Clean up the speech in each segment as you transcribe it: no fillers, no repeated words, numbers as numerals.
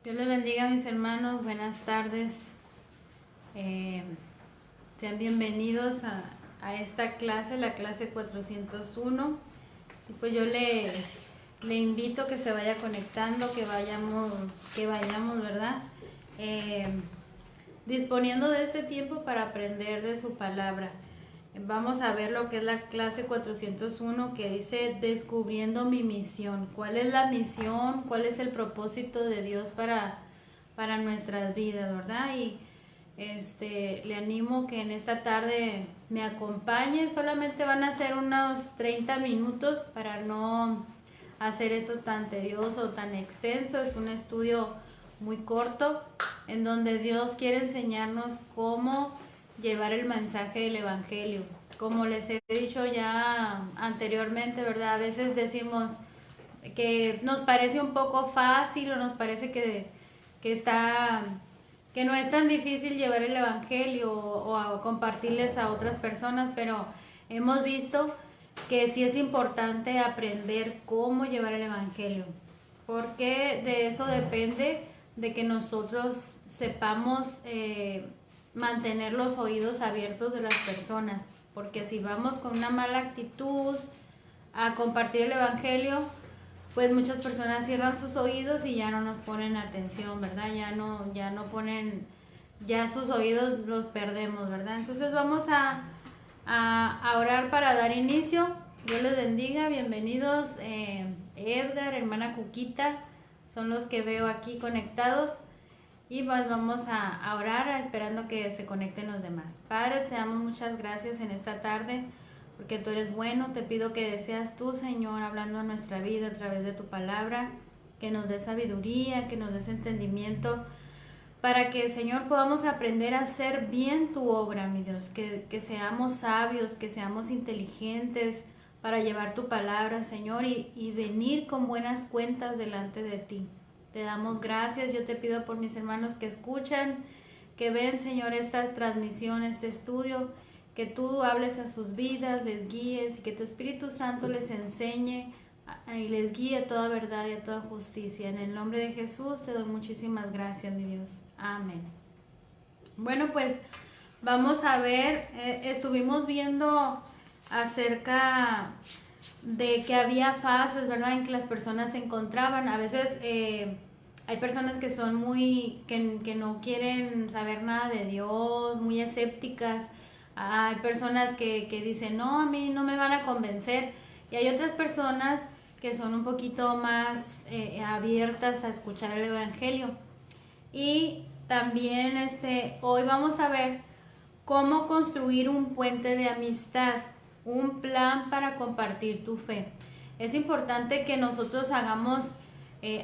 Dios les bendiga, mis hermanos, buenas tardes. Sean bienvenidos a esta clase, la clase 401. Y pues yo le invito a que se vaya conectando, que vayamos, ¿verdad? Disponiendo de este tiempo para aprender de su palabra. Vamos a ver lo que es la clase 401, que dice descubriendo mi misión. ¿Cuál es la misión? ¿Cuál es el propósito de Dios para nuestras vidas, verdad? Y le animo que en esta tarde me acompañe. Solamente van a ser unos 30 minutos para no hacer esto tan tedioso, tan extenso. Es un estudio muy corto en donde Dios quiere enseñarnos cómo llevar el mensaje del evangelio. Como les he dicho ya anteriormente, ¿verdad? A veces decimos que nos parece un poco fácil o nos parece que no es tan difícil llevar el evangelio o a compartirles a otras personas, pero hemos visto que sí es importante aprender cómo llevar el evangelio, porque de eso depende de que nosotros sepamos mantener los oídos abiertos de las personas, porque si vamos con una mala actitud a compartir el evangelio, pues muchas personas cierran sus oídos y ya no nos ponen atención, ¿verdad? Ya no ponen, ya sus oídos los perdemos, ¿verdad? Entonces vamos a orar para dar inicio. Dios les bendiga, bienvenidos. Edgar, hermana Cuquita, son los que veo aquí conectados. Y pues vamos a orar esperando que se conecten los demás. Padre, te damos muchas gracias en esta tarde porque tú eres bueno. Te pido que seas tú, Señor, hablando a nuestra vida a través de tu palabra, que nos dé sabiduría, que nos des entendimiento, para que, Señor, podamos aprender a hacer bien tu obra, mi Dios, que seamos sabios, que seamos inteligentes para llevar tu palabra, Señor, y venir con buenas cuentas delante de ti. Te damos gracias. Yo te pido por mis hermanos que escuchan, que ven, Señor, esta transmisión, este estudio, que tú hables a sus vidas, les guíes y que tu Espíritu Santo les enseñe y les guíe a toda verdad y a toda justicia. En el nombre de Jesús te doy muchísimas gracias, mi Dios. Amén. Bueno, pues vamos a ver, estuvimos viendo acerca de que había fases, ¿verdad?, en que las personas se encontraban. A veces hay personas que son que no quieren saber nada de Dios, muy escépticas. Hay personas que dicen, no, a mí no me van a convencer. Y hay otras personas que son un poquito más abiertas a escuchar el evangelio. Y también hoy vamos a ver cómo construir un puente de amistad, un plan para compartir tu fe. Es importante que nosotros hagamos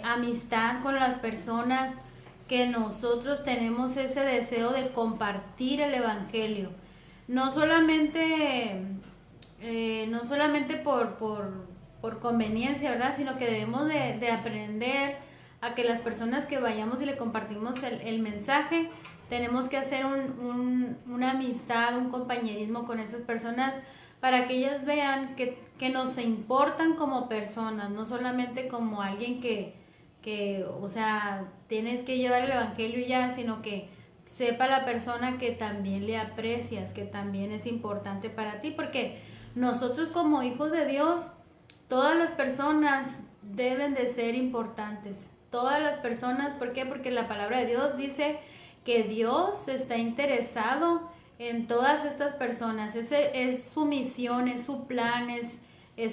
amistad con las personas que nosotros tenemos ese deseo de compartir el evangelio. No solamente por conveniencia, ¿verdad?, sino que debemos de aprender a que las personas que vayamos y le compartimos el mensaje, tenemos que hacer una amistad, un compañerismo con esas personas para que ellas vean que nos importan como personas, no solamente como alguien o sea, tienes que llevar el evangelio ya, sino que sepa la persona que también le aprecias, que también es importante para ti, porque nosotros como hijos de Dios, todas las personas deben de ser importantes. Todas las personas, ¿por qué? Porque la palabra de Dios dice que Dios está interesado en todas estas personas. Ese es su misión, es su plan, es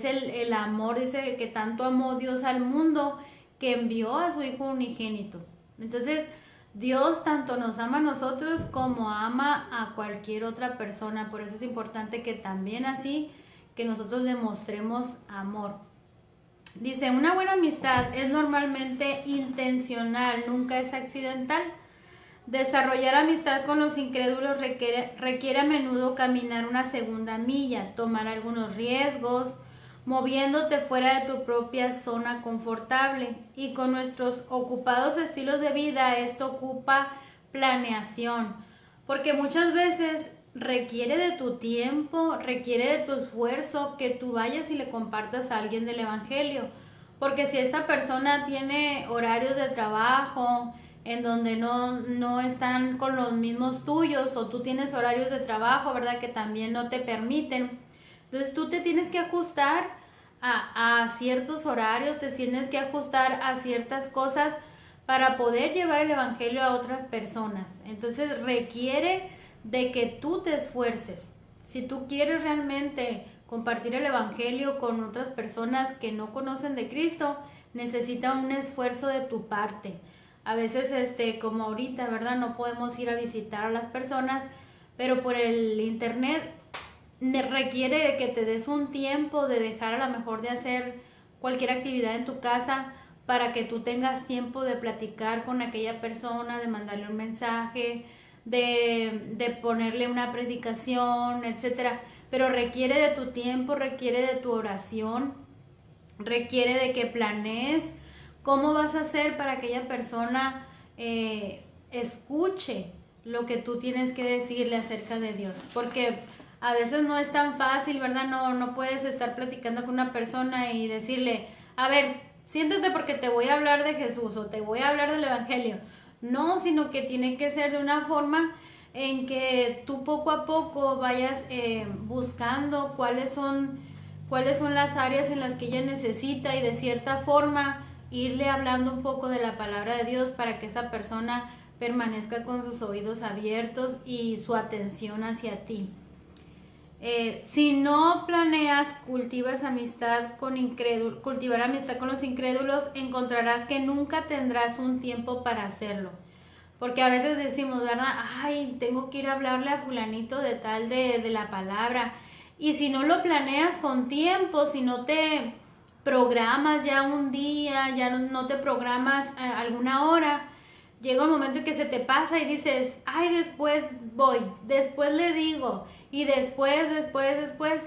el amor. Dice que tanto amó Dios al mundo que envió a su Hijo unigénito. Entonces, Dios tanto nos ama a nosotros como ama a cualquier otra persona. Por eso es importante que también así, que nosotros demostremos amor. Dice, una buena amistad es normalmente intencional, nunca es accidental. Desarrollar amistad con los incrédulos requiere a menudo caminar una segunda milla, tomar algunos riesgos, moviéndote fuera de tu propia zona confortable. Y con nuestros ocupados estilos de vida, esto ocupa planeación, porque muchas veces requiere de tu tiempo, requiere de tu esfuerzo que tú vayas y le compartas a alguien del evangelio, Porque si esa persona tiene horarios de trabajo en donde no están con los mismos tuyos, o tú tienes horarios de trabajo, ¿verdad?, que también no te permiten, entonces tú te tienes que ajustar a ciertos horarios, te tienes que ajustar a ciertas cosas para poder llevar el evangelio a otras personas. Entonces requiere de que tú te esfuerces. Si tú quieres realmente compartir el evangelio con otras personas que no conocen de Cristo, necesita un esfuerzo de tu parte. A veces, como ahorita, ¿verdad?, no podemos ir a visitar a las personas, pero por el internet requiere de que te des un tiempo de dejar a lo mejor de hacer cualquier actividad en tu casa para que tú tengas tiempo de platicar con aquella persona, de mandarle un mensaje, de ponerle una predicación, etcétera. Pero requiere de tu tiempo, requiere de tu oración, requiere de que planees cómo vas a hacer para que aquella persona escuche lo que tú tienes que decirle acerca de Dios. Porque a veces no es tan fácil, ¿verdad? No puedes estar platicando con una persona y decirle, a ver, siéntate porque te voy a hablar de Jesús o te voy a hablar del evangelio. No, sino que tiene que ser de una forma en que tú poco a poco vayas buscando cuáles son las áreas en las que ella necesita, y de cierta forma irle hablando un poco de la palabra de Dios para que esa persona permanezca con sus oídos abiertos y su atención hacia ti. Si no planeas cultivar amistad con los incrédulos, encontrarás que nunca tendrás un tiempo para hacerlo. Porque a veces decimos, ¿verdad? Ay, tengo que ir a hablarle a fulanito de tal de la palabra. Y si no lo planeas con tiempo, si no te programas ya un día, ya no te programas alguna hora, llega un momento en que se te pasa y dices, ay, después voy, después le digo, y después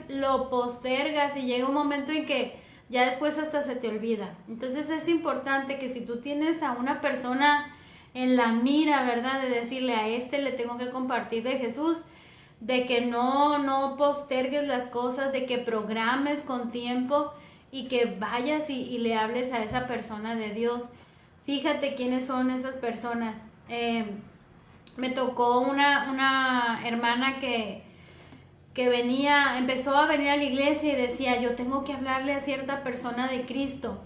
lo postergas, y llega un momento en que ya después hasta se te olvida. Entonces es importante que si tú tienes a una persona en la mira, ¿verdad?, de decirle, a le tengo que compartir de Jesús, de que no postergues las cosas, de que programes con tiempo y que vayas y le hables a esa persona de Dios. Fíjate quiénes son esas personas. Me tocó una hermana que empezó a venir a la iglesia y decía, yo tengo que hablarle a cierta persona de Cristo.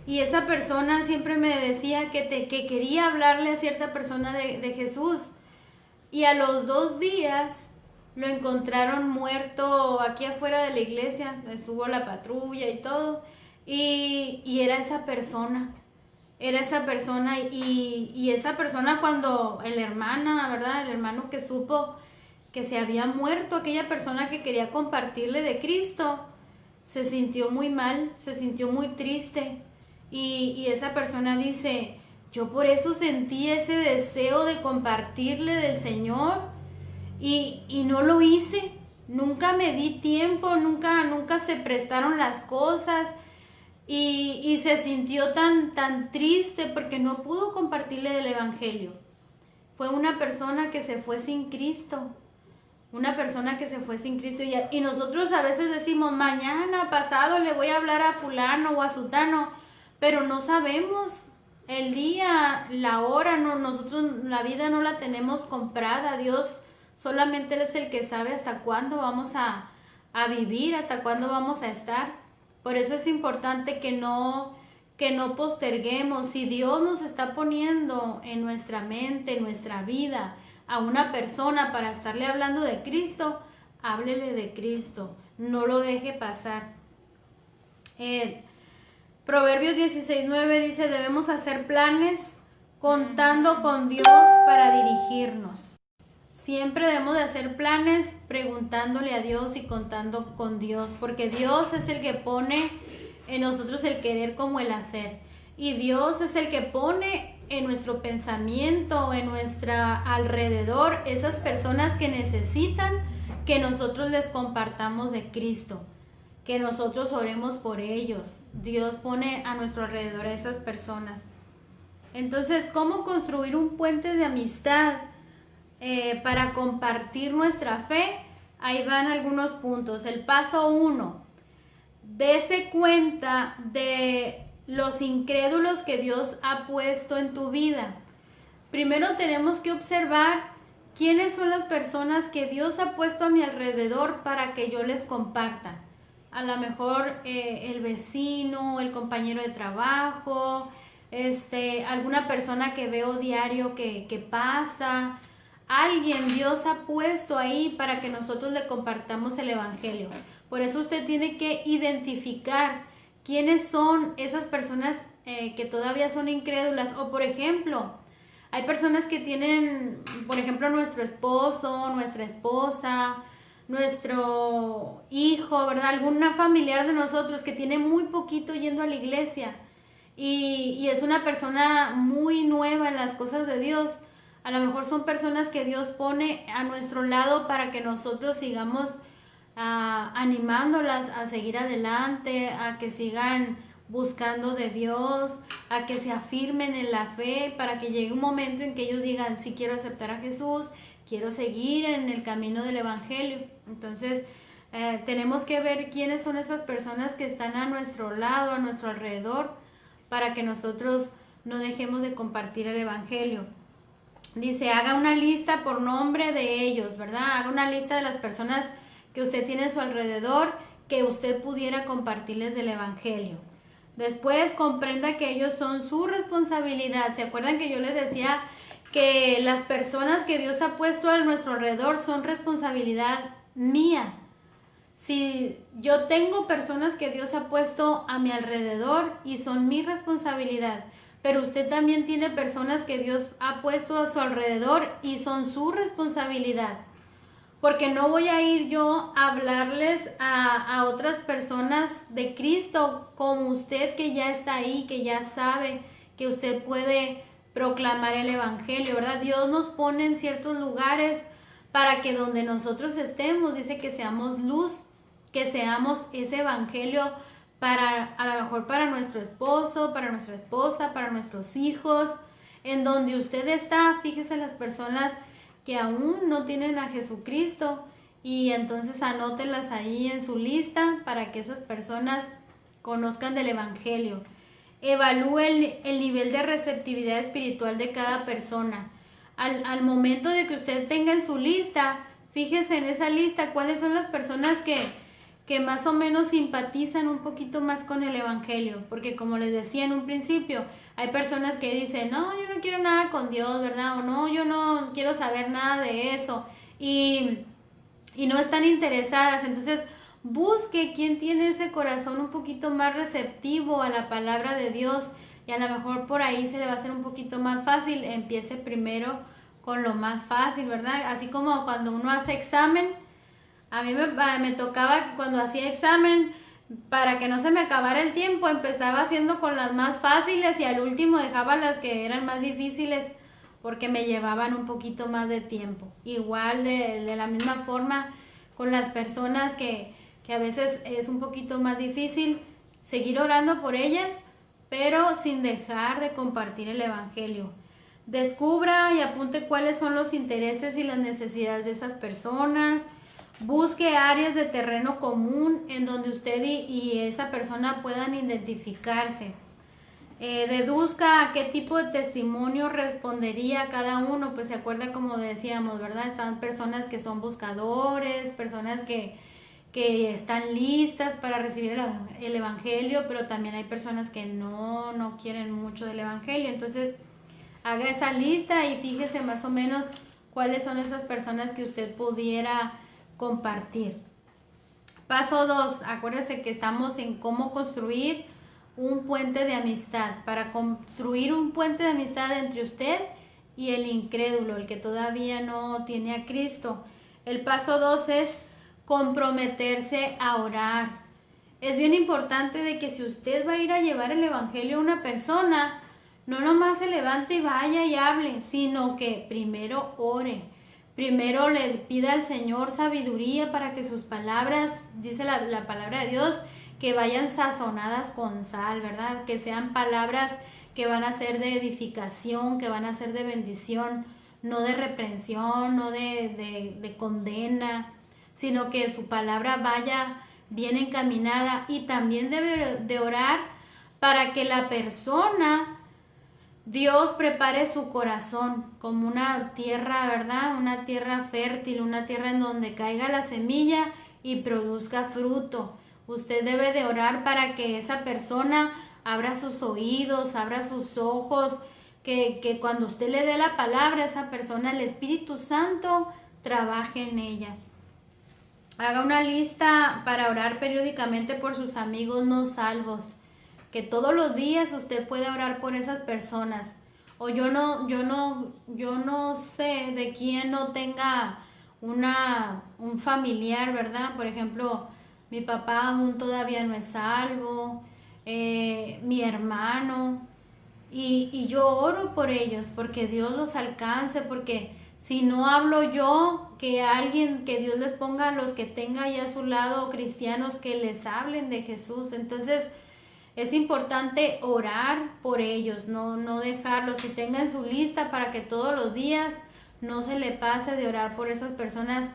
Y esa persona siempre me decía que quería hablarle a cierta persona de Jesús. Y a los 2 días lo encontraron muerto aquí afuera de la iglesia. Estuvo la patrulla y todo. Y era esa persona. Era esa persona. Y esa persona, cuando la hermana, ¿verdad?, el hermano que supo que se había muerto aquella persona que quería compartirle de Cristo, se sintió muy mal, se sintió muy triste. Y esa persona dice, yo por eso sentí ese deseo de compartirle del Señor y no lo hice. Nunca me di tiempo, nunca se prestaron las cosas, y se sintió tan triste porque no pudo compartirle del evangelio. Fue una persona que se fue sin Cristo. Una persona que se fue sin Cristo. Y nosotros a veces decimos, mañana, pasado, le voy a hablar a fulano o a sutano, pero no sabemos el día, la hora. Nosotros la vida no la tenemos comprada. Dios solamente Él es el que sabe hasta cuándo vamos a vivir, hasta cuándo vamos a estar. Por eso es importante que no posterguemos. Si Dios nos está poniendo en nuestra mente, en nuestra vida, a una persona para estarle hablando de Cristo, háblele de Cristo, no lo deje pasar. Proverbios 16:9 dice, debemos hacer planes contando con Dios para dirigirnos. Siempre debemos de hacer planes preguntándole a Dios y contando con Dios, porque Dios es el que pone en nosotros el querer como el hacer. Y Dios es el que pone en nuestro pensamiento, en nuestra alrededor, esas personas que necesitan que nosotros les compartamos de Cristo, que nosotros oremos por ellos. Dios pone a nuestro alrededor a esas personas. Entonces, ¿cómo construir un puente de amistad para compartir nuestra fe? Ahí van algunos puntos. El paso 1, dese cuenta de los incrédulos que Dios ha puesto en tu vida. Primero tenemos que observar quiénes son las personas que Dios ha puesto a mi alrededor para que yo les comparta. A lo mejor el vecino, el compañero de trabajo, alguna persona que veo diario que pasa. Alguien Dios ha puesto ahí para que nosotros le compartamos el evangelio. Por eso usted tiene que identificar quiénes son esas personas que todavía son incrédulas. O por ejemplo, hay personas que tienen, por ejemplo, nuestro esposo, nuestra esposa, nuestro hijo, ¿verdad? Alguna familiar de nosotros que tiene muy poquito yendo a la iglesia y es una persona muy nueva en las cosas de Dios. A lo mejor son personas que Dios pone a nuestro lado para que nosotros sigamos animándolas a seguir adelante, a que sigan buscando de Dios, a que se afirmen en la fe, para que llegue un momento en que ellos digan, sí quiero aceptar a Jesús, quiero seguir en el camino del evangelio. Entonces tenemos que ver quiénes son esas personas que están a nuestro lado, a nuestro alrededor, para que nosotros no dejemos de compartir el evangelio. Dice, haga una lista por nombre de ellos, ¿verdad? Haga una lista de las personas que usted tiene a su alrededor, que usted pudiera compartirles del evangelio. Después comprenda que ellos son su responsabilidad. ¿Se acuerdan que yo les decía que las personas que Dios ha puesto a nuestro alrededor son responsabilidad mía? Si yo tengo personas que Dios ha puesto a mi alrededor y son mi responsabilidad, pero usted también tiene personas que Dios ha puesto a su alrededor y son su responsabilidad. Porque no voy a ir yo a hablarles a otras personas de Cristo como usted, que ya está ahí, que ya sabe que usted puede proclamar el evangelio, ¿verdad? Dios nos pone en ciertos lugares para que donde nosotros estemos, dice que seamos luz, que seamos ese evangelio para, a lo mejor para nuestro esposo, para nuestra esposa, para nuestros hijos. En donde usted está, fíjese las personas que aún no tienen a Jesucristo, y entonces anótenlas ahí en su lista para que esas personas conozcan del evangelio. Evalúe el nivel de receptividad espiritual de cada persona. Al momento de que usted tenga en su lista, fíjese en esa lista cuáles son las personas que más o menos simpatizan un poquito más con el evangelio, porque como les decía en un principio, hay personas que dicen, no, yo no quiero nada con Dios, ¿verdad? O no, yo no quiero saber nada de eso, y no están interesadas. Entonces busque quién tiene ese corazón un poquito más receptivo a la palabra de Dios, y a lo mejor por ahí se le va a hacer un poquito más fácil. Empiece primero con lo más fácil, ¿verdad? Así como cuando uno hace examen, a mí me tocaba que cuando hacía examen, para que no se me acabara el tiempo, empezaba haciendo con las más fáciles y al último dejaba las que eran más difíciles porque me llevaban un poquito más de tiempo. Igual de la misma forma con las personas que a veces es un poquito más difícil, seguir orando por ellas, pero sin dejar de compartir el evangelio. Descubra y apunte cuáles son los intereses y las necesidades de esas personas. Busque áreas de terreno común en donde usted y esa persona puedan identificarse. Deduzca a qué tipo de testimonio respondería cada uno. Pues se acuerda, como decíamos, ¿verdad? Están personas que son buscadores, personas que están listas para recibir el evangelio, pero también hay personas que no quieren mucho del evangelio. Entonces haga esa lista y fíjese más o menos cuáles son esas personas que usted pudiera compartir. Paso 2, acuérdese que estamos en cómo construir un puente de amistad. Para construir un puente de amistad entre usted y el incrédulo, el que todavía no tiene a Cristo, el paso 2 es comprometerse a orar. Es bien importante de que si usted va a ir a llevar el evangelio a una persona, no nomás se levante y vaya y hable, sino que primero ore. Primero le pida al Señor sabiduría para que sus palabras, dice la palabra de Dios, que vayan sazonadas con sal, ¿verdad? Que sean palabras que van a ser de edificación, que van a ser de bendición, no de reprensión, no de condena, sino que su palabra vaya bien encaminada. Y también debe de orar para que la persona, Dios prepare su corazón como una tierra, ¿verdad? Una tierra fértil, una tierra en donde caiga la semilla y produzca fruto. Usted debe de orar para que esa persona abra sus oídos, abra sus ojos, que cuando usted le dé la palabra a esa persona, el Espíritu Santo trabaje en ella. Haga una lista para orar periódicamente por sus amigos no salvos, que todos los días usted puede orar por esas personas. O yo no sé de quién no tenga un familiar, ¿verdad? Por ejemplo, mi papá aún todavía no es salvo, mi hermano, y yo oro por ellos, porque Dios los alcance, porque si no hablo yo, que alguien, que Dios les ponga a los que tenga ahí a su lado, cristianos, que les hablen de Jesús. Entonces, es importante orar por ellos, no dejarlos, y tengan su lista para que todos los días no se le pase de orar por esas personas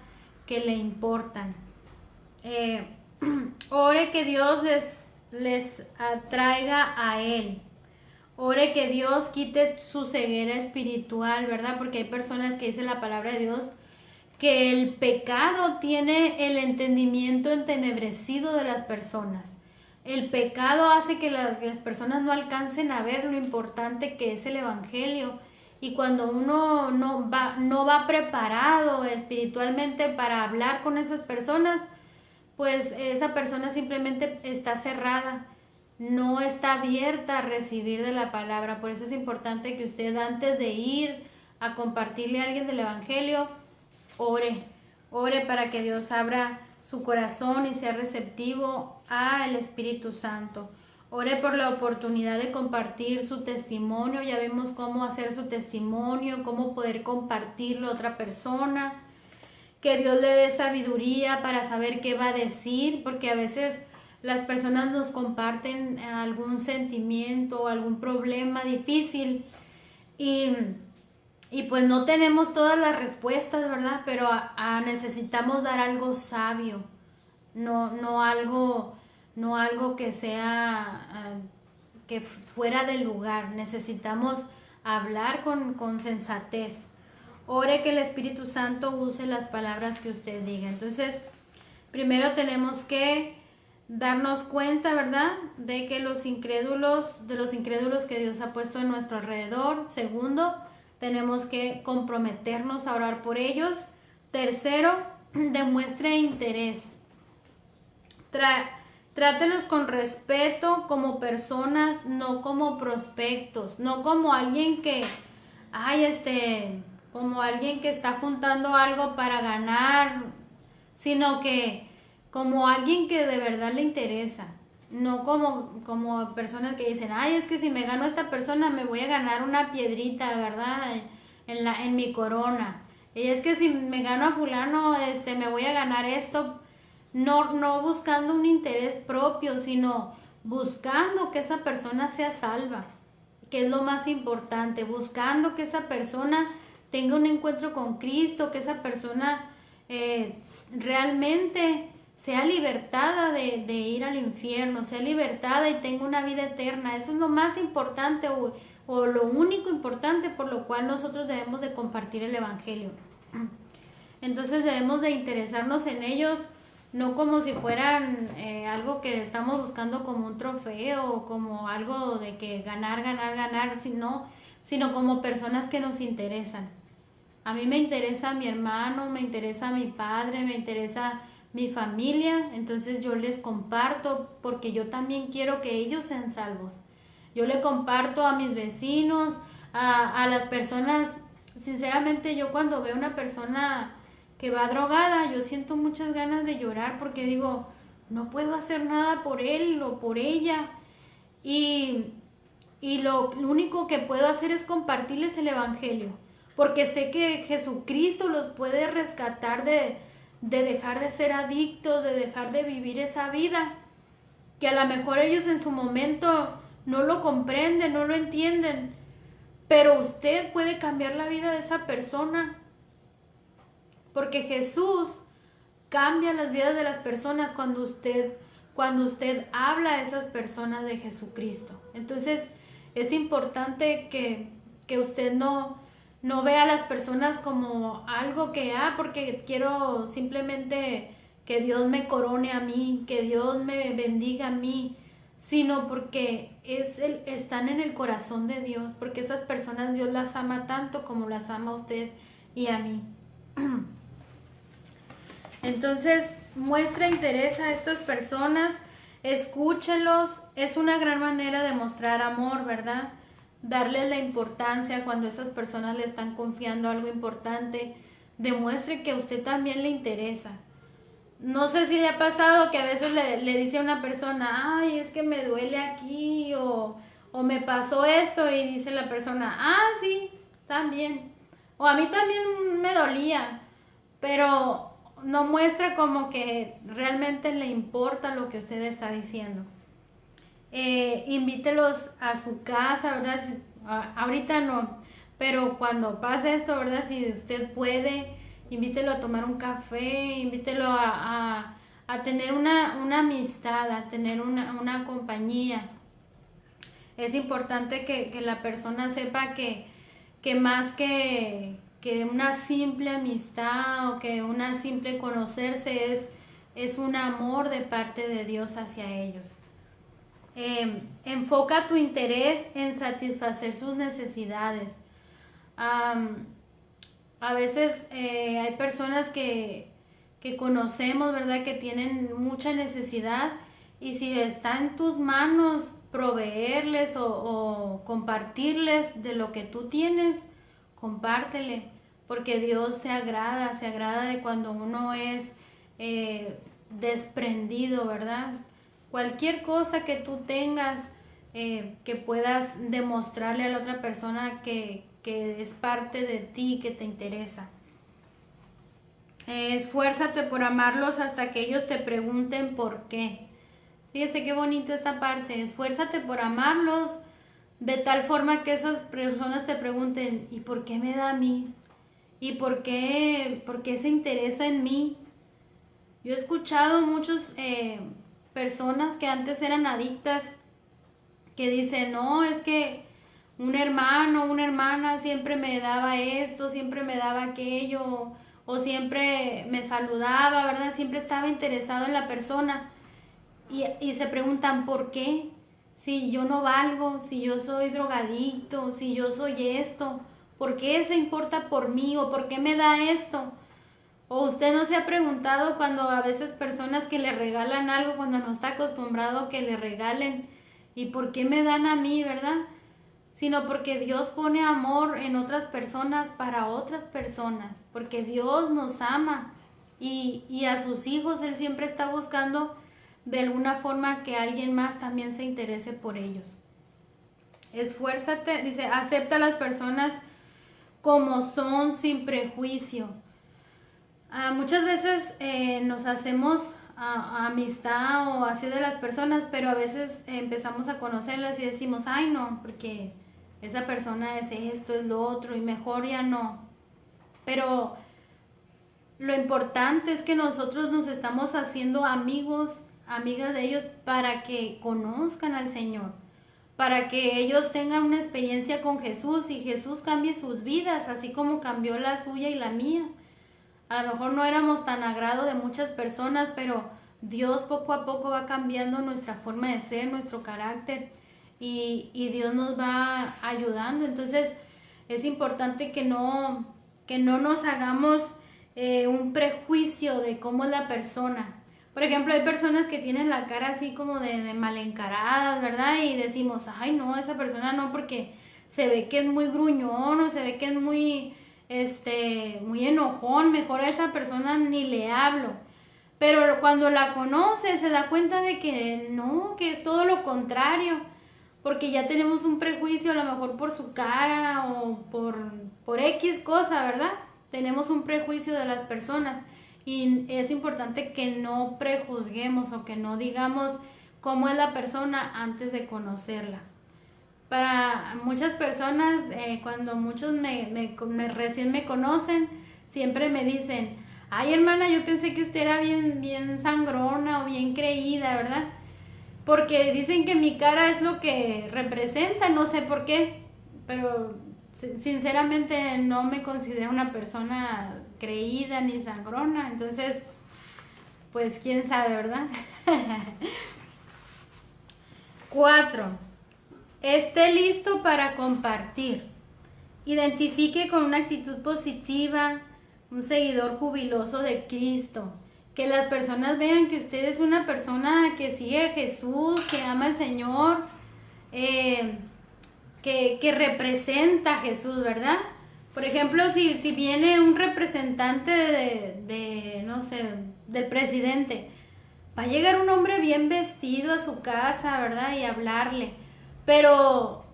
que le importan. Ore que Dios les atraiga a Él. Ore que Dios quite su ceguera espiritual, ¿verdad? Porque hay personas que dicen la palabra de Dios que el pecado tiene el entendimiento entenebrecido de las personas. El pecado hace que las personas no alcancen a ver lo importante que es el Evangelio. Y cuando uno no va preparado espiritualmente para hablar con esas personas, pues esa persona simplemente está cerrada, no está abierta a recibir de la palabra. Por eso es importante que usted, antes de ir a compartirle a alguien del Evangelio, ore para que Dios abra su corazón y sea receptivo al Espíritu Santo. Ore por la oportunidad de compartir su testimonio. Ya vemos cómo hacer su testimonio, cómo poder compartirlo a otra persona. Que Dios le dé sabiduría para saber qué va a decir, porque a veces las personas nos comparten algún sentimiento o algún problema difícil y pues no tenemos todas las respuestas, ¿verdad? Pero necesitamos dar algo sabio, no algo que sea que fuera del lugar. Necesitamos hablar con sensatez. Ore que el Espíritu Santo use las palabras que usted diga. Entonces, primero tenemos que darnos cuenta, ¿verdad?, de que de los incrédulos que Dios ha puesto en nuestro alrededor. Segundo, tenemos que comprometernos a orar por ellos. Tercero, demuestre interés. Trátelos con respeto como personas, no como prospectos, no como alguien que, como alguien que está juntando algo para ganar, sino que como alguien que de verdad le interesa, no como personas que dicen, es que si me gano a esta persona me voy a ganar una piedrita, ¿verdad?, en mi corona. Y es que si me gano a fulano, me voy a ganar esto. No buscando un interés propio, sino buscando que esa persona sea salva, que es lo más importante, buscando que esa persona tenga un encuentro con Cristo, que esa persona realmente sea libertada de ir al infierno, sea libertada y tenga una vida eterna. Eso es lo más importante o lo único importante por lo cual nosotros debemos de compartir el Evangelio. Entonces debemos de interesarnos en ellos, no como si fueran algo que estamos buscando como un trofeo o como algo de que ganar, sino como personas que nos interesan. A mí me interesa mi hermano, me interesa mi padre, me interesa mi familia, entonces yo les comparto porque yo también quiero que ellos sean salvos. Yo le comparto a mis vecinos, a las personas. Sinceramente, yo cuando veo una persona que va drogada, yo siento muchas ganas de llorar porque digo, no puedo hacer nada por él o por ella. Y lo único que puedo hacer es compartirles el Evangelio, porque sé que Jesucristo los puede rescatar de dejar de ser adictos, de dejar de vivir esa vida, que a lo mejor ellos en su momento no lo comprenden, no lo entienden, pero usted puede cambiar la vida de esa persona, porque Jesús cambia las vidas de las personas cuando cuando usted habla a esas personas de Jesucristo. Entonces es importante que usted no vea a las personas como algo que, porque quiero simplemente que Dios me corone a mí, que Dios me bendiga a mí, sino porque están en el corazón de Dios, porque esas personas Dios las ama tanto como las ama a usted y a mí. Entonces, muestra interés a estas personas, escúchelos, es una gran manera de mostrar amor, ¿verdad? Darles la importancia cuando esas personas le están confiando algo importante, demuestre que a usted también le interesa. No sé si le ha pasado que a veces le dice a una persona, ay, es que me duele aquí, o me pasó esto, y dice la persona, sí, también. O a mí también me dolía, pero no muestra como que realmente le importa lo que usted está diciendo. Invítelos a su casa, ¿verdad? Ahorita no, pero cuando pase esto, ¿verdad? Si usted puede, invítelo a tomar un café, invítelo a tener una amistad, a tener una compañía. Es importante que la persona sepa que más que una simple amistad o que una simple conocerse es un amor de parte de Dios hacia ellos. Enfoca tu interés en satisfacer sus necesidades. A veces hay personas que conocemos, ¿verdad? Que tienen mucha necesidad, y si está en tus manos proveerles o compartirles de lo que tú tienes, compártele, porque Dios se agrada de cuando uno es desprendido, ¿verdad? Cualquier cosa que tú tengas, que puedas demostrarle a la otra persona que es parte de ti, que te interesa. Esfuérzate por amarlos hasta que ellos te pregunten por qué. Fíjese qué bonito esta parte. Esfuérzate por amarlos de tal forma que esas personas te pregunten, ¿y por qué me da a mí? ¿Y por qué se interesa en mí? Yo he escuchado muchas personas que antes eran adictas que dicen, no, es que un hermano, una hermana siempre me daba esto, siempre me daba aquello, o siempre me saludaba, ¿verdad? Siempre estaba interesado en la persona. Y se preguntan, ¿por qué? Si yo no valgo, si yo soy drogadicto, si yo soy esto, ¿por qué se importa por mí o por qué me da esto? O usted no se ha preguntado cuando a veces personas que le regalan algo, cuando no está acostumbrado a que le regalen, ¿y por qué me dan a mí, verdad? Sino porque Dios pone amor en otras personas para otras personas, porque Dios nos ama y a sus hijos Él siempre está buscando de alguna forma que alguien más también se interese por ellos. Esfuérzate, dice, acepta a las personas como son sin prejuicio. Muchas veces nos hacemos amistad o así de las personas, pero a veces empezamos a conocerlas y decimos, ay no, porque esa persona es esto, es lo otro, y mejor ya no. Pero lo importante es que nosotros nos estamos haciendo amigos, amigas de ellos, para que conozcan al Señor, para que ellos tengan una experiencia con Jesús y Jesús cambie sus vidas, así como cambió la suya y la mía. A lo mejor no éramos tan agrado de muchas personas, pero Dios poco a poco va cambiando nuestra forma de ser, nuestro carácter, y Dios nos va ayudando. Entonces es importante que no nos hagamos un prejuicio de cómo es la persona. Por ejemplo, hay personas que tienen la cara así como de mal encaradas, ¿verdad? Y decimos, ay no, esa persona no, porque se ve que es muy gruñón, o se ve que es muy muy enojón, mejor a esa persona ni le hablo. Pero cuando la conoce se da cuenta de que no, que es todo lo contrario, porque ya tenemos un prejuicio a lo mejor por su cara o por X cosa, ¿verdad? Tenemos un prejuicio de las personas, y es importante que no prejuzguemos o que no digamos cómo es la persona antes de conocerla. Para muchas personas, cuando muchos recién me conocen, siempre me dicen, ay hermana, yo pensé que usted era bien sangrona o bien creída, ¿verdad? Porque dicen que mi cara es lo que representa, no sé por qué, pero sinceramente no me considero una persona creída ni sangrona, entonces, pues quién sabe, ¿verdad? 4. Esté listo para compartir. Identifique con una actitud positiva, un seguidor jubiloso de Cristo. Que las personas vean que usted es una persona que sigue a Jesús, que ama al Señor, que representa a Jesús, ¿verdad? Por ejemplo, si viene un representante no sé, del presidente, va a llegar un hombre bien vestido a su casa, ¿verdad? Y hablarle, pero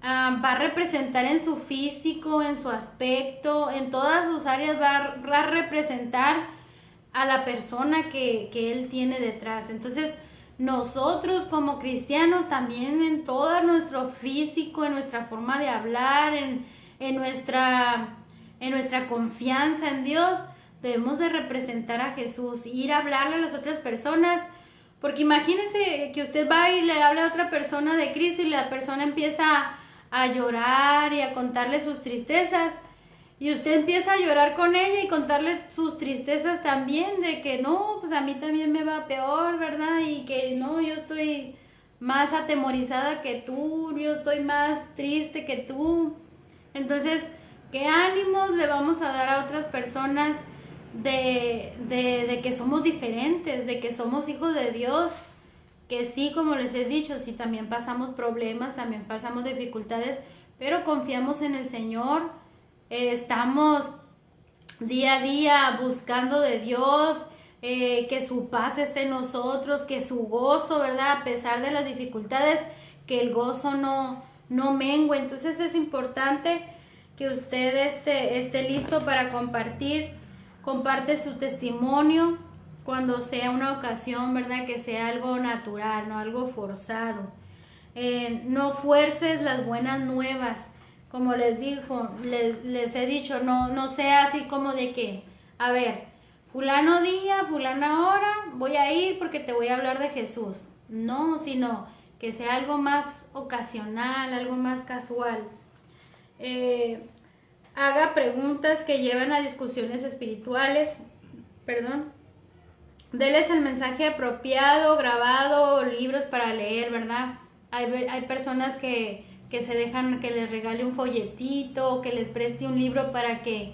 va a representar en su físico, en su aspecto, en todas sus áreas va a representar a la persona que él tiene detrás. Entonces, nosotros como cristianos también en todo nuestro físico, en nuestra forma de hablar, en nuestra confianza en Dios, debemos de representar a Jesús, ir a hablarle a las otras personas, porque imagínese que usted va y le habla a otra persona de Cristo y la persona empieza a llorar y a contarle sus tristezas, y usted empieza a llorar con ella y contarle sus tristezas también, de que no, pues a mí también me va peor, ¿verdad? Y que no, yo estoy más atemorizada que tú, yo estoy más triste que tú. Entonces, ¿qué ánimos le vamos a dar a otras personas de que somos diferentes, de que somos hijos de Dios? Que sí, como les he dicho, sí también pasamos problemas, también pasamos dificultades, pero confiamos en el Señor. Estamos día a día buscando de Dios, que su paz esté en nosotros, que su gozo, ¿verdad? A pesar de las dificultades, que el gozo no mengue. Entonces es importante que usted esté listo para compartir. Comparte su testimonio cuando sea una ocasión, ¿verdad? Que sea algo natural, no algo forzado. No fuerces las buenas nuevas. Como les he dicho, no sea así como de que, a ver, fulano día, fulana hora, voy a ir porque te voy a hablar de Jesús. No, sino que sea algo más ocasional, algo más casual. Haga preguntas que lleven a discusiones espirituales. Deles el mensaje apropiado, grabado, libros para leer, ¿verdad? Hay personas que se dejan que les regale un folletito, que les preste un libro para que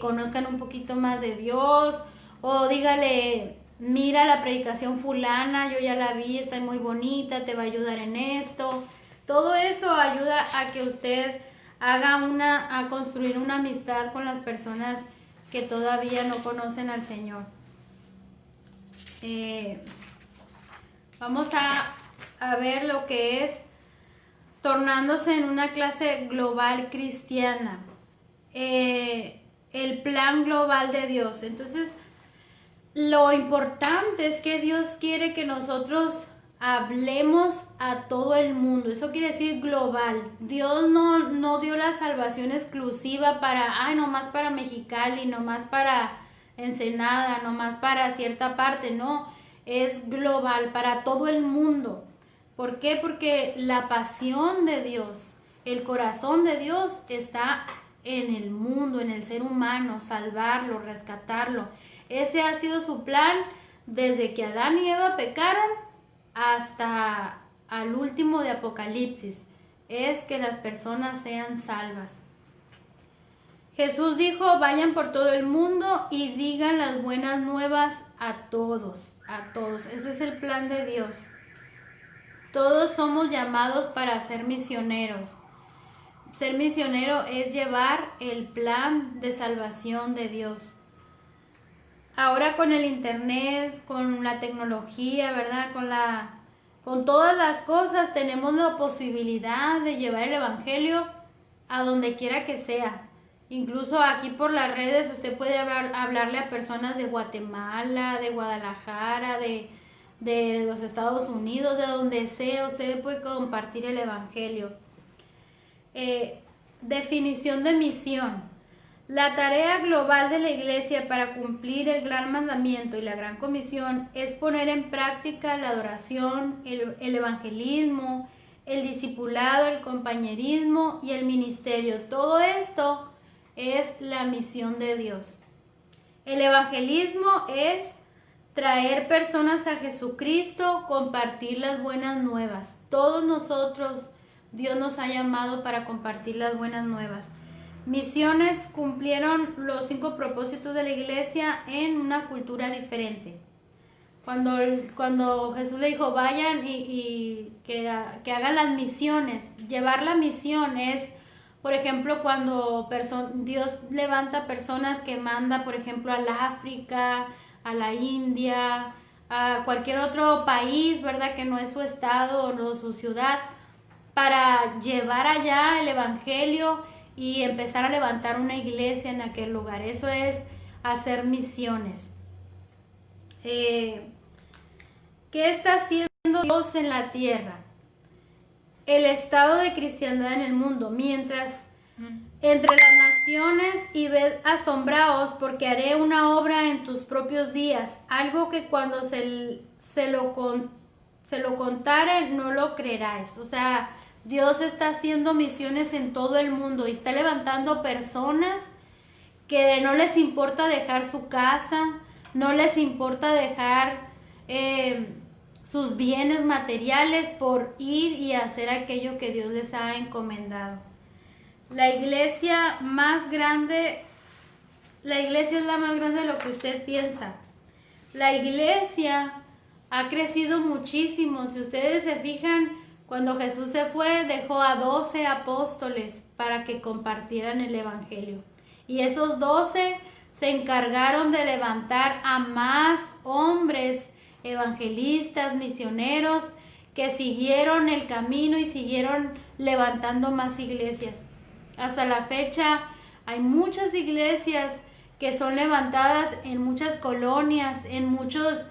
conozcan un poquito más de Dios, o dígale, mira la predicación fulana, yo ya la vi, está muy bonita, te va a ayudar en esto. Todo eso ayuda a que usted a construir una amistad con las personas que todavía no conocen al Señor. Vamos a ver lo que es tornándose en una clase global cristiana, el plan global de Dios. Entonces, lo importante es que Dios quiere que nosotros hablemos a todo el mundo. Eso quiere decir global. Dios no dio la salvación exclusiva nomás para Mexicali, nomás para Ensenada, nomás para cierta parte. No, es global, para todo el mundo. ¿Por qué? Porque la pasión de Dios, el corazón de Dios está en el mundo, en el ser humano, salvarlo, rescatarlo. Ese ha sido su plan desde que Adán y Eva pecaron hasta al último de Apocalipsis. Es que las personas sean salvas. Jesús dijo, vayan por todo el mundo y digan las buenas nuevas a todos, a todos. Ese es el plan de Dios. Todos somos llamados para ser misioneros. Ser misionero es llevar el plan de salvación de Dios. Ahora con el internet, con la tecnología, ¿verdad? Con todas las cosas tenemos la posibilidad de llevar el evangelio a donde quiera que sea. Incluso aquí por las redes usted puede hablarle a personas de Guatemala, de Guadalajara, de los Estados Unidos, de donde sea, usted puede compartir el evangelio. Definición de misión. La tarea global de la Iglesia para cumplir el gran mandamiento y la gran comisión es poner en práctica la adoración, el evangelismo, el discipulado, el compañerismo y el ministerio. Todo esto es la misión de Dios. El evangelismo es traer personas a Jesucristo, compartir las buenas nuevas. Todos nosotros, Dios nos ha llamado para compartir las buenas nuevas. Misiones cumplieron los 5 propósitos de la iglesia en una cultura diferente. Cuando Jesús le dijo, vayan y que hagan las misiones, llevar la misión es, por ejemplo, cuando Dios levanta personas que manda, por ejemplo, al África, a la India, a cualquier otro país, ¿verdad? Que no es su estado o no su ciudad, para llevar allá el evangelio y empezar a levantar una iglesia en aquel lugar. Eso es hacer misiones. ¿Qué está haciendo Dios en la tierra? El estado de cristiandad en el mundo. Mientras entre las naciones y ved asombraos, porque haré una obra en tus propios días, algo que cuando se lo contare no lo creeráis. O sea, Dios está haciendo misiones en todo el mundo y está levantando personas que no les importa dejar su casa, no les importa dejar sus bienes materiales por ir y hacer aquello que Dios les ha encomendado. La iglesia es la más grande de lo que usted piensa. La iglesia ha crecido muchísimo. Si ustedes se fijan, cuando Jesús se fue, dejó a 12 apóstoles para que compartieran el evangelio. Y esos 12 se encargaron de levantar a más hombres evangelistas, misioneros, que siguieron el camino y siguieron levantando más iglesias. Hasta la fecha hay muchas iglesias que son levantadas en muchas colonias, en muchos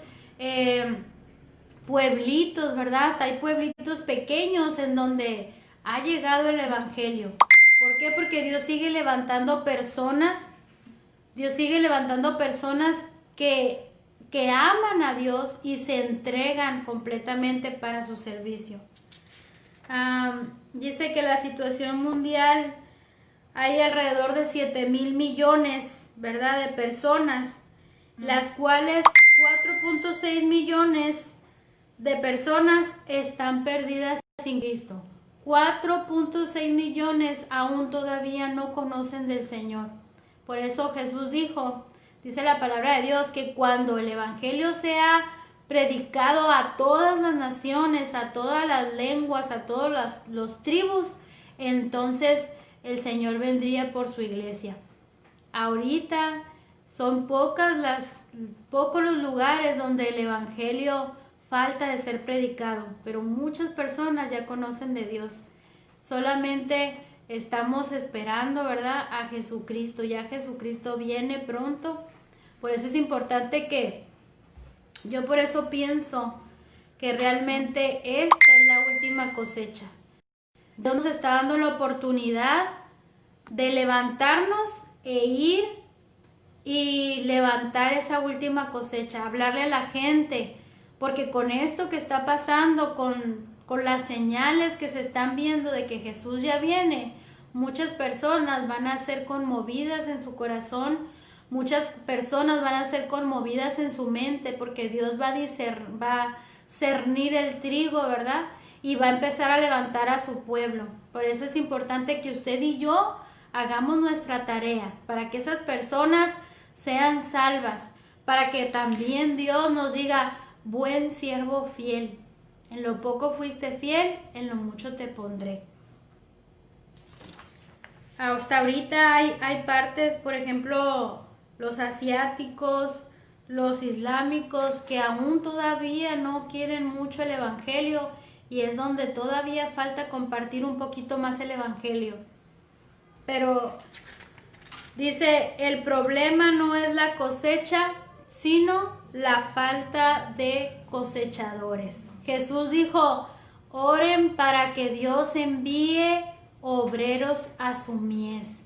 pueblitos, ¿verdad? Hasta hay pueblitos pequeños en donde ha llegado el evangelio. ¿Por qué? Porque Dios sigue levantando personas. Dios sigue levantando personas que aman a Dios y se entregan completamente para su servicio. Dice que la situación mundial, hay alrededor de 7,000 millones, ¿verdad?, de personas, las cuales 4.6 millones de personas están perdidas sin Cristo. 4.6 millones aún todavía no conocen del Señor. Por eso Jesús dice la palabra de Dios, que cuando el evangelio sea predicado a todas las naciones, a todas las lenguas, a todas los tribus, entonces el Señor vendría por su iglesia. Ahorita son pocos los lugares donde el evangelio falta de ser predicado, pero muchas personas ya conocen de Dios. Solamente estamos esperando, ¿verdad?, a Jesucristo. Ya Jesucristo viene pronto. Por eso es importante yo por eso pienso que realmente esta es la última cosecha. Dios nos está dando la oportunidad de levantarnos e ir y levantar esa última cosecha, hablarle a la gente, porque con esto que está pasando, con las señales que se están viendo de que Jesús ya viene, muchas personas van a ser conmovidas en su corazón, muchas personas van a ser conmovidas en su mente, porque Dios va a cernir el trigo, ¿verdad?, y va a empezar a levantar a su pueblo. Por eso es importante que usted y yo hagamos nuestra tarea, para que esas personas sean salvas, para que también Dios nos diga, buen siervo fiel, en lo poco fuiste fiel, en lo mucho te pondré. Hasta ahorita hay partes, por ejemplo, los asiáticos, los islámicos, que aún todavía no quieren mucho el evangelio, y es donde todavía falta compartir un poquito más el evangelio. Pero dice, el problema no es la cosecha, sino la falta de cosechadores. Jesús dijo, oren para que Dios envíe obreros a su mies.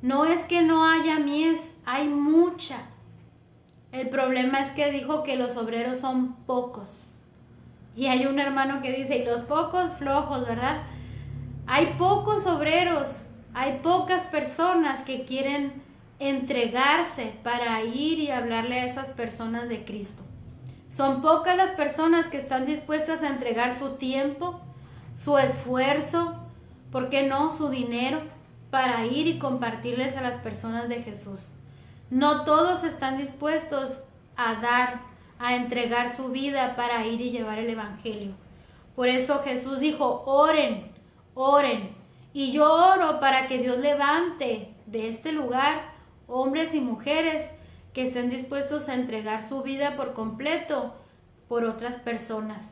No es que no haya mies, hay mucha. El problema es que dijo que los obreros son pocos. Y hay un hermano que dice, y los pocos flojos, ¿verdad? Hay pocos obreros, hay pocas personas que quieren entregarse para ir y hablarle a esas personas de Cristo. Son pocas las personas que están dispuestas a entregar su tiempo, su esfuerzo, ¿por qué no? Su dinero, para ir y compartirles a las personas de Jesús. No todos están dispuestos a dar, a entregar su vida para ir y llevar el evangelio. Por eso Jesús dijo, oren, oren. Y yo oro para que Dios levante de este lugar hombres y mujeres que estén dispuestos a entregar su vida por completo por otras personas.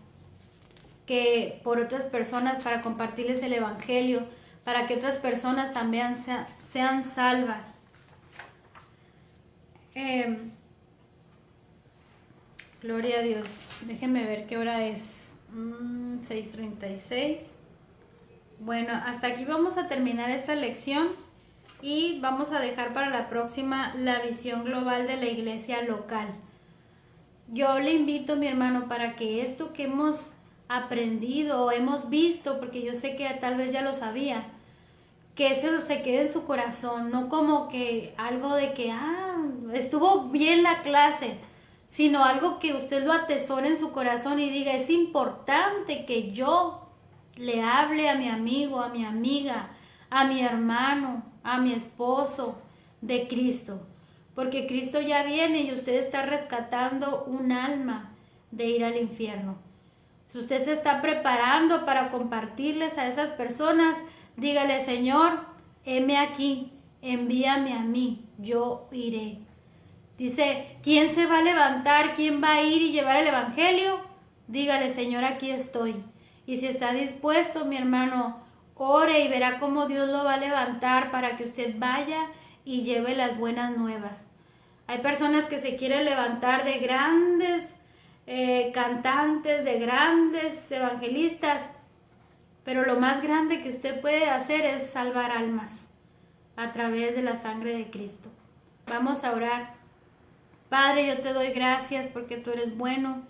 Por otras personas para compartirles el evangelio, para que otras personas también sean salvas. Gloria a Dios. Déjenme ver qué hora es. 6:36. Bueno, hasta aquí vamos a terminar esta lección y vamos a dejar para la próxima la visión global de la iglesia local. Yo le invito, mi hermano, para que esto que hemos aprendido o hemos visto, porque yo sé que tal vez ya lo sabía, que eso se quede en su corazón, no como que algo de que, estuvo bien la clase, sino algo que usted lo atesore en su corazón y diga, es importante que yo le hable a mi amigo, a mi amiga, a mi hermano, a mi esposo de Cristo, porque Cristo ya viene y usted está rescatando un alma de ir al infierno. Si usted se está preparando para compartirles a esas personas, dígale, Señor, heme aquí, envíame a mí, yo iré. Dice, ¿quién se va a levantar? ¿Quién va a ir y llevar el evangelio? Dígale, Señor, aquí estoy. Y si está dispuesto, mi hermano, ore y verá cómo Dios lo va a levantar para que usted vaya y lleve las buenas nuevas. Hay personas que se quieren levantar de grandes cantantes, de grandes evangelistas, pero lo más grande que usted puede hacer es salvar almas a través de la sangre de Cristo. Vamos a orar. Padre, yo te doy gracias porque tú eres bueno.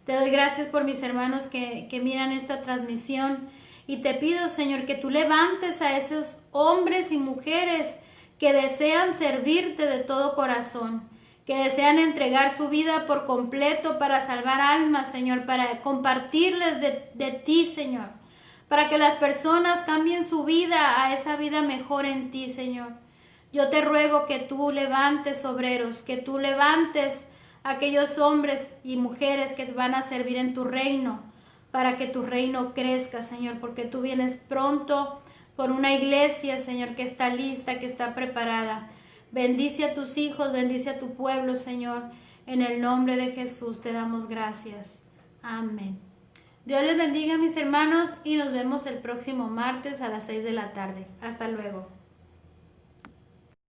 Te doy gracias por mis hermanos que miran esta transmisión. Y te pido, Señor, que tú levantes a esos hombres y mujeres que desean servirte de todo corazón, que desean entregar su vida por completo para salvar almas, Señor, para compartirles de ti, Señor, para que las personas cambien su vida a esa vida mejor en ti, Señor. Yo te ruego que tú levantes obreros, que tú levantes aquellos hombres y mujeres que van a servir en tu reino, para que tu reino crezca, Señor, porque tú vienes pronto por una iglesia, Señor, que está lista, que está preparada. Bendice a tus hijos, bendice a tu pueblo, Señor. En el nombre de Jesús te damos gracias. Amén. Dios les bendiga, mis hermanos, y nos vemos el próximo martes a las 6 de la tarde. Hasta luego.